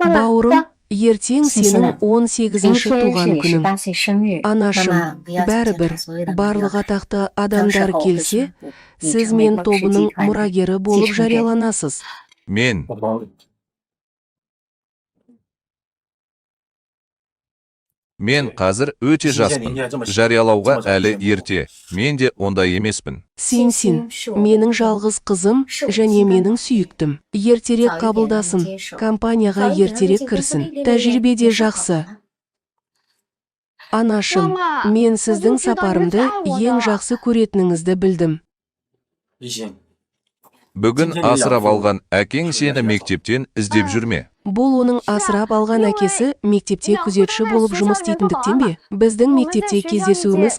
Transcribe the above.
Бауырым, ертең сенің 18-ші туған күнің. Анашым, бәрібір, барлық атақты адамдар келсе, сіз мен тобының мұрагері болып жарияланасыз. Мен қазір өте жаспын. Жариялауға әлі ерте. Мен де ондай емеспін. Сен, менің жалғыз қызым және менің сүйіктім. Ертерек қабылдасын, компанияға ертерек кірсін. Тәжірибеде жақсы. Анашым, мен сіздің сапарымды ең жақсы көретініңізді білдім. Бүгін асырап алған әкең сені мектептен іздеп жүрме. Бұл оның асырап алған әкесі мектепте күзетші болып жұмыс істейтіндіктен бе? Біздің мектепте кездесуіміз